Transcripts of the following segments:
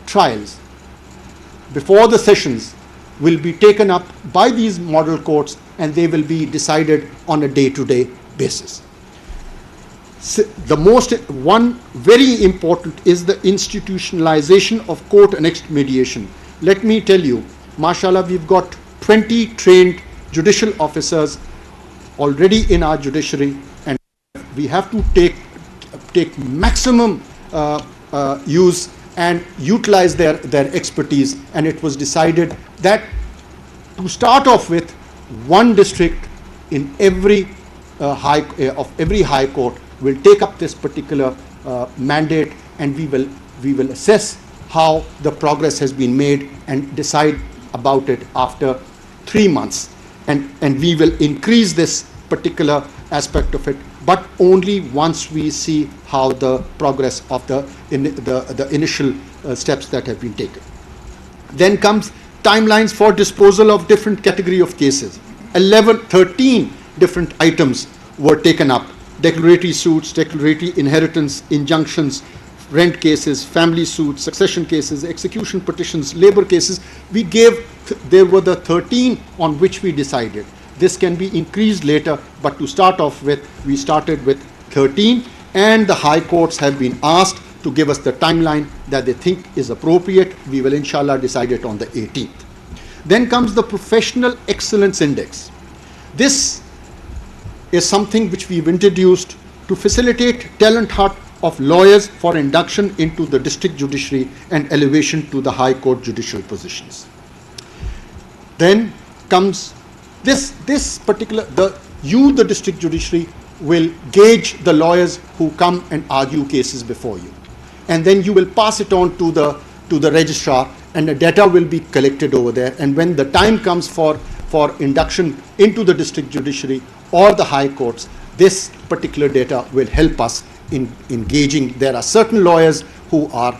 trials before the sessions will be taken up by these model courts, and they will be decided on a day-to-day basis. One very important is the institutionalization of court-annexed mediation. Let me tell you, mashallah, we've got 20 trained judicial officers already in our judiciary, and we have to take maximum use and utilize their expertise. And it was decided that to start off with, one district in every high court will take up this particular mandate, and we will assess how the progress has been made and decide about it after 3 months, and we will increase this particular aspect of it, but only once we see how the progress of the initial steps that have been taken. Then comes timelines for disposal of different category of cases. 13 different items were taken up: declaratory suits, declaratory inheritance, injunctions, rent cases, family suits, succession cases, execution petitions, labor cases. There were the 13 on which we decided. This can be increased later, but to start off with, we started with 13, and the high courts have been asked to give us the timeline that they think is appropriate. We will inshallah decide it on the 18th. Then comes the Professional Excellence Index. This is something which we've introduced to facilitate talent hunt of lawyers for induction into the district judiciary and elevation to the high court judicial positions. Then comes this particular, the district judiciary will gauge the lawyers who come and argue cases before you, and then you will pass it on to the registrar, and the data will be collected over there. And when the time comes for induction into the district judiciary or the high courts, this particular data will help us in engaging. There are certain lawyers who are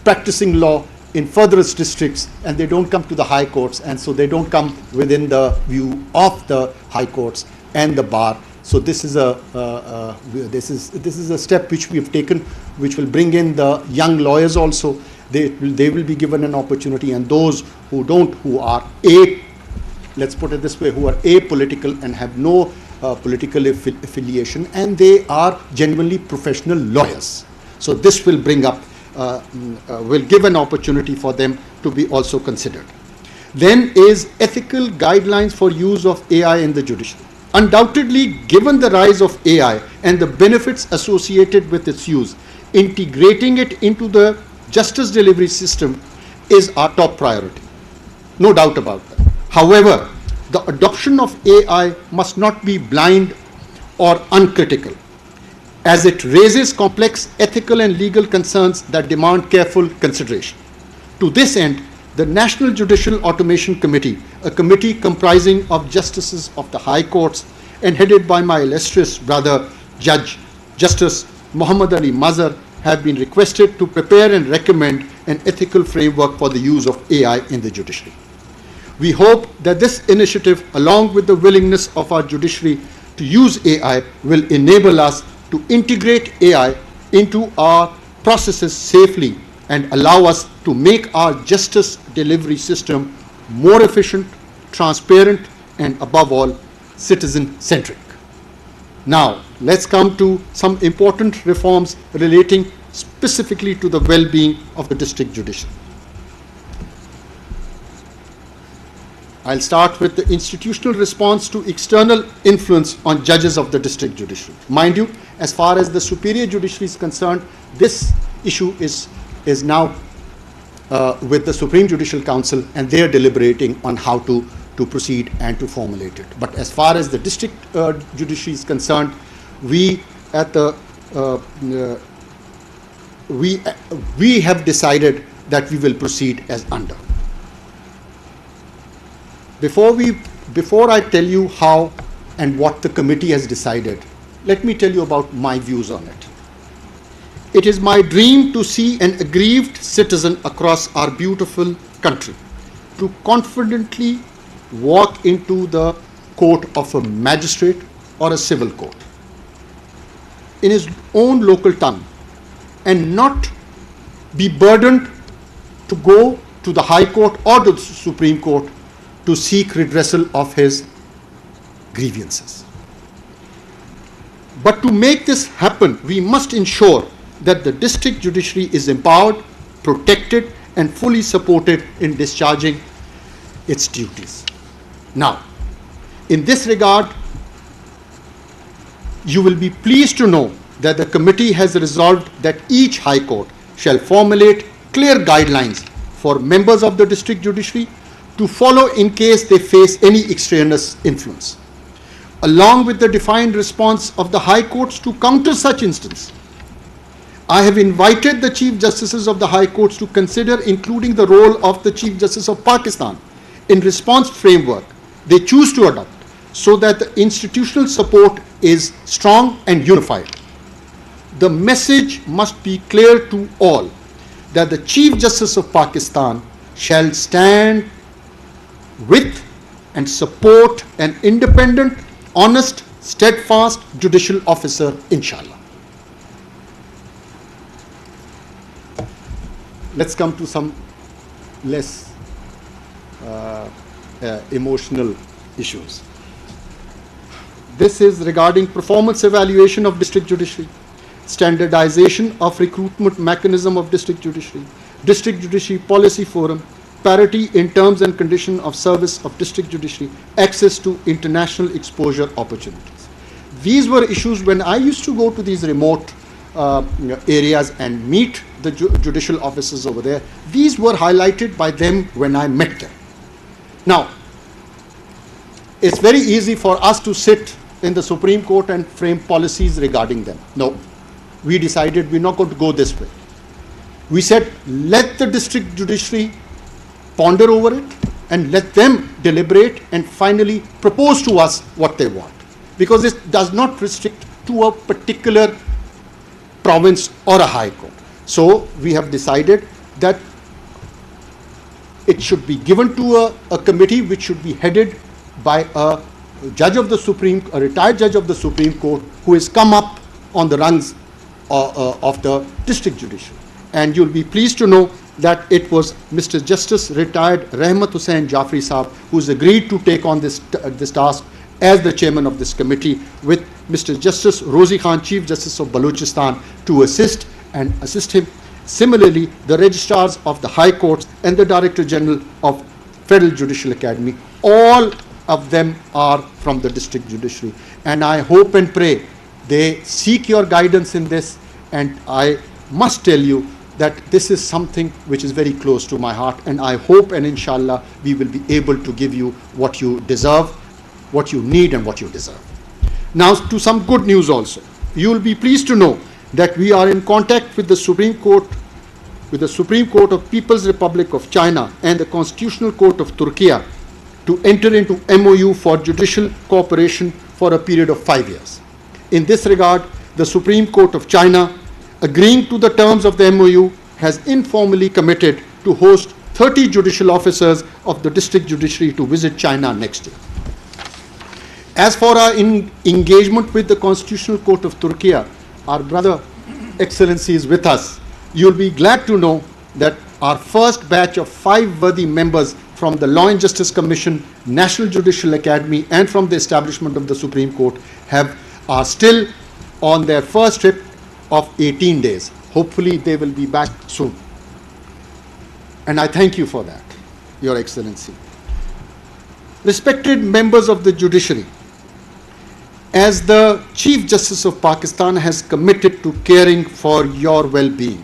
practicing law in furthest districts, and they don't come to the high courts, and so they don't come within the view of the high courts and the bar. So this is a step which we have taken, which will bring in the young lawyers also. They will be given an opportunity, and those who are let's put it this way, who are apolitical and have no political affiliation, and they are genuinely professional lawyers. So this will bring up, will give an opportunity for them to be also considered. Then is ethical guidelines for use of AI in the judiciary. Undoubtedly, given the rise of AI and the benefits associated with its use, integrating it into the justice delivery system is our top priority. No doubt about that. However, the adoption of AI must not be blind or uncritical, as it raises complex ethical and legal concerns that demand careful consideration. To this end, the National Judicial Automation Committee, a committee comprising of justices of the high courts and headed by my illustrious brother, Justice Muhammad Ali Mazhar, have been requested to prepare and recommend an ethical framework for the use of AI in the judiciary. We hope that this initiative, along with the willingness of our judiciary to use AI, will enable us to integrate AI into our processes safely and allow us to make our justice delivery system more efficient, transparent, and above all, citizen-centric. Now, let's come to some important reforms relating specifically to the well-being of the district judiciary. I'll start with the institutional response to external influence on judges of the district judiciary. Mind you, as far as the superior judiciary is concerned, this issue is now with the Supreme Judicial Council, and they are deliberating on how to proceed and to formulate it. But as far as the district judiciary is concerned, we have decided that we will proceed as under. Before I tell you how and what the committee has decided, let me tell you about my views on it. It is my dream to see an aggrieved citizen across our beautiful country to confidently walk into the court of a magistrate or a civil court in his own local tongue and not be burdened to go to the High Court or the Supreme Court to seek redressal of his grievances. But to make this happen, we must ensure that the district judiciary is empowered, protected, and fully supported in discharging its duties. Now, in this regard, you will be pleased to know that the committee has resolved that each High Court shall formulate clear guidelines for members of the district judiciary to follow in case they face any extraneous influence, along with the defined response of the High Courts to counter such instances. I have invited the Chief Justices of the High Courts to consider including the role of the Chief Justice of Pakistan in response framework they choose to adopt, so that the institutional support is strong and unified. The message must be clear to all that the Chief Justice of Pakistan shall stand with and support an independent, honest, steadfast judicial officer, inshallah. Let's come to some less emotional issues. This is regarding performance evaluation of district judiciary, standardization of recruitment mechanism of district judiciary policy forum, parity in terms and condition of service of district judiciary, access to international exposure opportunities. These were issues when I used to go to these remote areas and meet the judicial officers over there. These were highlighted by them when I met them. Now, it's very easy for us to sit in the Supreme Court and frame policies regarding them. No, we decided we're not going to go this way. We said, let the district judiciary ponder over it and let them deliberate and finally propose to us what they want. Because this does not restrict to a particular province or a high court. So we have decided that it should be given to a committee which should be headed by a judge of the a retired judge of the Supreme Court who has come up on the rungs of the district judiciary. And you'll be pleased to know that it was Mr. Justice retired Rahmat Hussain Jafri Saab who's agreed to take on this task as the chairman of this committee, with Mr. Justice Rozi Khan, Chief Justice of Balochistan, to assist him. Similarly, the registrars of the High Courts and the Director General of Federal Judicial Academy, all of them are from the district judiciary. And I hope and pray they seek your guidance in this. And I must tell you that this is something which is very close to my heart. And I hope and inshallah we will be able to give you what you deserve, what you need and what you deserve. Now to some good news also. You will be pleased to know that we are in contact with the Supreme Court of People's Republic of China and the Constitutional Court of Turkey to enter into MOU for judicial cooperation for a period of 5 years. In this regard, the Supreme Court of China, agreeing to the terms of the MOU, has informally committed to host 30 judicial officers of the district judiciary to visit China next year. As for our engagement with the Constitutional Court of Turkey, our brother Excellency is with us. You'll be glad to know that our first batch of 5 worthy members from the Law and Justice Commission, National Judicial Academy, and from the establishment of the Supreme Court are still on their first trip of 18 days. Hopefully they will be back soon. And I thank you for that, Your Excellency. Respected members of the judiciary, as the Chief Justice of Pakistan has committed to caring for your well-being,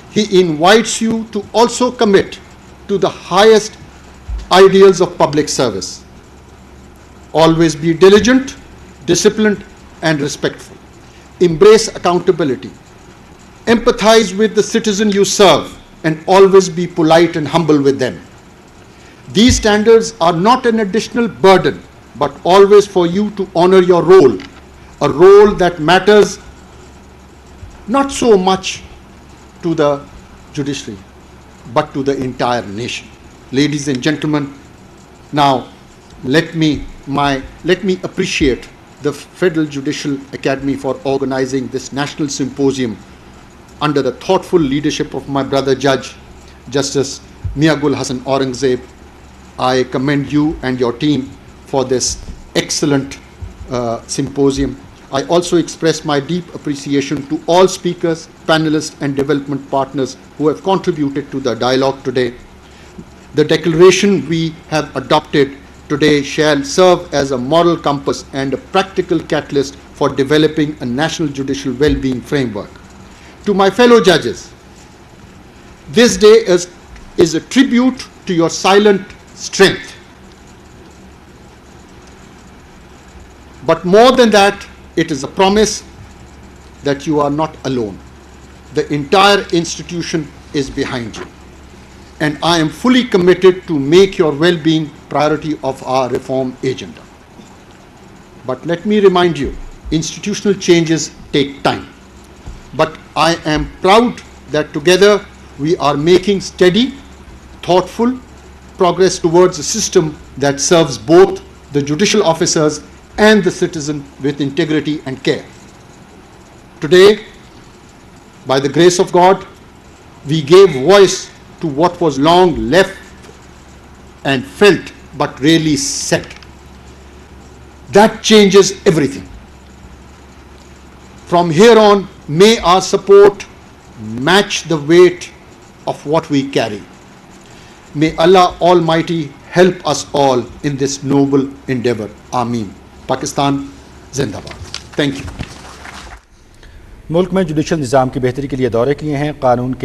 he invites you to also commit to the highest ideals of public service. Always be diligent, disciplined, and respectful. Embrace accountability. Empathize with the citizen you serve, and always be polite and humble with them. These standards are not an additional burden, but always for you to honor your role, a role that matters not so much to the judiciary, but to the entire nation. Ladies and gentlemen, now let me appreciate the Federal Judicial Academy for organizing this national symposium under the thoughtful leadership of my brother Judge, Justice Miagul Hassan Aurangzeb. I commend you and your team for this excellent symposium. I also express my deep appreciation to all speakers, panelists and development partners who have contributed to the dialogue today. The declaration we have adopted today shall serve as a moral compass and a practical catalyst for developing a national judicial well-being framework. To my fellow judges, this day is a tribute to your silent strength. But more than that, it is a promise that you are not alone. The entire institution is behind you. And I am fully committed to make your well-being priority of our reform agenda. But let me remind you, institutional changes take time. But I am proud that together we are making steady, thoughtful progress towards a system that serves both the judicial officers and the citizen with integrity and care. Today, by the grace of God, we gave voice to what was long left and felt but rarely said. That changes everything. From here on, may our support match the weight of what we carry. May Allah Almighty help us all in this noble endeavor. Ameen. Pakistan Zindabad. Thank you. मुल्क में judicial निज़ाम की बेहतरी के लिए दौरे किए हैं। कानून के